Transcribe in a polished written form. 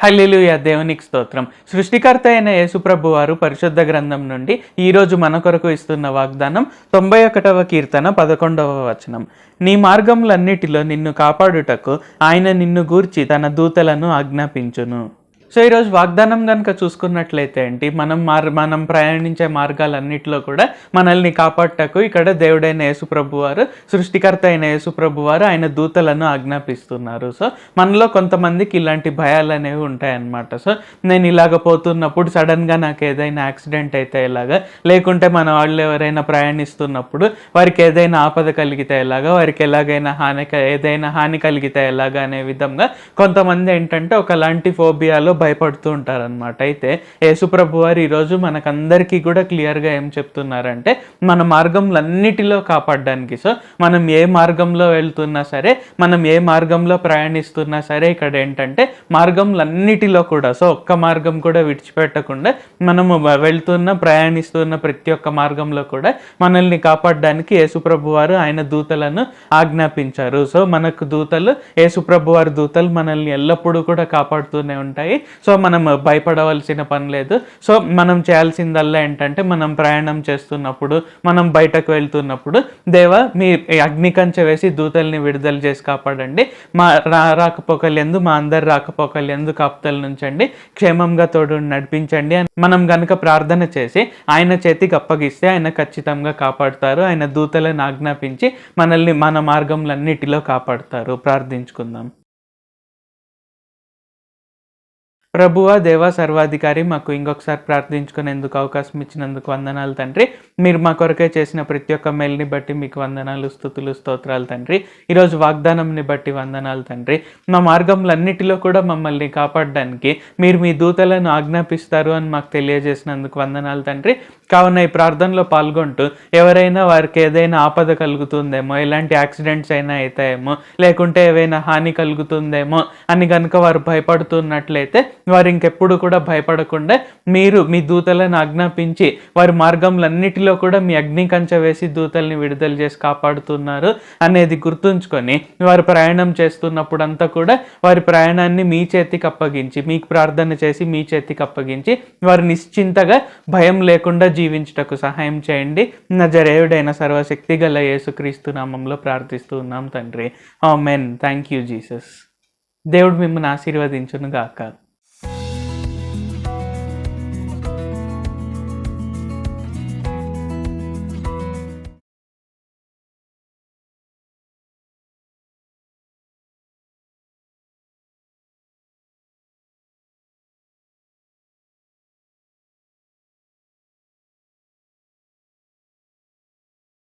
హల్లెలూయా, దేవునికి స్తోత్రం. సృష్టికర్త అయిన యేసుప్రభు వారు పరిశుద్ధ గ్రంథం నుండి ఈరోజు మన కొరకు ఇస్తున్న వాగ్దానం 91వ కీర్తన 11వ వచనం. నీ మార్గములన్నిటిలో నిన్ను కాపాడుటకు ఆయన నిన్ను గూర్చి తన దూతలను ఆజ్ఞాపించును. సో ఈరోజు వాగ్దానం కనుక చూసుకున్నట్లయితే ఏంటి, మనం ప్రయాణించే మార్గాలన్నిటిలో కూడా మనల్ని కాపాడటకు ఇక్కడ దేవుడైన యేసుప్రభు వారు, సృష్టికర్త అయిన యేసుప్రభు వారు ఆయన దూతలను ఆజ్ఞాపిస్తున్నారు. సో మనలో కొంతమందికి ఇలాంటి భయాలు అనేవి ఉంటాయన్నమాట. సో నేను ఇలాగ పోతున్నప్పుడు సడన్గా నాకు ఏదైనా యాక్సిడెంట్ అయితే ఎలాగా, లేకుంటే మన వాళ్ళు ఎవరైనా ప్రయాణిస్తున్నప్పుడు వారికి ఏదైనా ఆపద కలిగితే ఎలాగా, వారికి ఎలాగైనా ఏదైనా హాని కలిగితే ఎలాగా అనే విధంగా కొంతమంది ఏంటంటే ఒకలాంటి ఫోబియాలో భయపడుతూ ఉంటారనమాట. అయితే యేసుప్రభు వారు ఈరోజు మనకందరికీ కూడా క్లియర్గా ఏం చెప్తున్నారంటే, మన మార్గంలన్నిటిలో కాపాడడానికి. సో మనం ఏ మార్గంలో వెళ్తున్నా సరే, మనం ఏ మార్గంలో ప్రయాణిస్తున్నా సరే, ఇక్కడ ఏంటంటే మార్గంలన్నిటిలో కూడా, సో ఒక్క మార్గం కూడా విడిచిపెట్టకుండా మనము ప్రయాణిస్తున్న ప్రతి ఒక్క మార్గంలో కూడా మనల్ని కాపాడడానికి యేసుప్రభు వారు ఆయన దూతలను ఆజ్ఞాపించారు. సో మనకు దూతలు, యేసుప్రభు వారి దూతలు మనల్ని ఎల్లప్పుడూ కూడా కాపాడుతూనే ఉంటాయి. సో మనం భయపడవలసిన పని లేదు. సో మనం చేయాల్సిందల్లా ఏంటంటే, మనం ప్రయాణం చేస్తున్నప్పుడు, మనం బయటకు వెళ్తున్నప్పుడు, దేవా మీ అగ్ని కంచె వేసి దూతల్ని విడుదల చేసి కాపాడండి, మా రాకపోకలందు, మా అందరి రాకపోకలందు కాపుతల నుంచండి, క్షేమంగా తోడు నడిపించండి అని మనం గనుక ప్రార్థన చేసి ఆయన చేతికి అప్పగిస్తే ఆయన ఖచ్చితంగా కాపాడుతారు. ఆయన దూతలను ఆజ్ఞాపించి మనల్ని మన మార్గంలన్నిటిలో కాపాడుతారు. ప్రార్థించుకుందాం. ప్రభువా, దేవా, సర్వాధికారి, మాకు ఇంకొకసారి ప్రార్థించుకునేందుకు అవకాశం ఇచ్చినందుకు వందనాలు తండ్రి. మీరు మా కొరకే చేసిన ప్రతి ఒక్క మేలుని బట్టి మీకు వందనాలు, స్తుతులు, స్తోత్రాలు తండ్రి. ఈరోజు వాగ్దానంని బట్టి వందనాలు తండ్రి. మా మార్గంలన్నిటిలో కూడా మమ్మల్ని కాపాడడానికి మీరు మీ దూతలను ఆజ్ఞాపిస్తారు అని మాకు తెలియజేసినందుకు వందనాలు తండ్రి. కావున ఈ ప్రార్థనలో పాల్గొంటూ ఎవరైనా వారికి ఏదైనా ఆపద కలుగుతుందేమో, ఎలాంటి యాక్సిడెంట్స్ అయినా అవుతాయేమో, లేకుంటే ఏవైనా హాని కలుగుతుందేమో అని కనుక వారు భయపడుతున్నట్లయితే వారు ఇంకెప్పుడు కూడా భయపడకుండా మీరు మీ దూతలను ఆజ్ఞాపించి వారి మార్గంలన్నిటిలో కూడా మీ అగ్ని కంచె వేసి దూతల్ని విడుదల చేసి కాపాడుతున్నారు అనేది గుర్తుంచుకొని వారు ప్రయాణం చేస్తున్నప్పుడు అంతా కూడా వారి ప్రయాణాన్ని మీ చేతికి అప్పగించి, మీకు ప్రార్థన చేసి మీ చేతికి అప్పగించి వారు నిశ్చింతగా భయం లేకుండా జీవించుటకు సహాయం చేయండి. నజరేయుడైన సర్వశక్తి గల యేసుక్రీస్తు నామంలో ప్రార్థిస్తూ ఉన్నాం తండ్రి. ఆమేన్. Thank you Jesus. దేవుడు మిమ్మల్ని ఆశీర్వదించును గాక.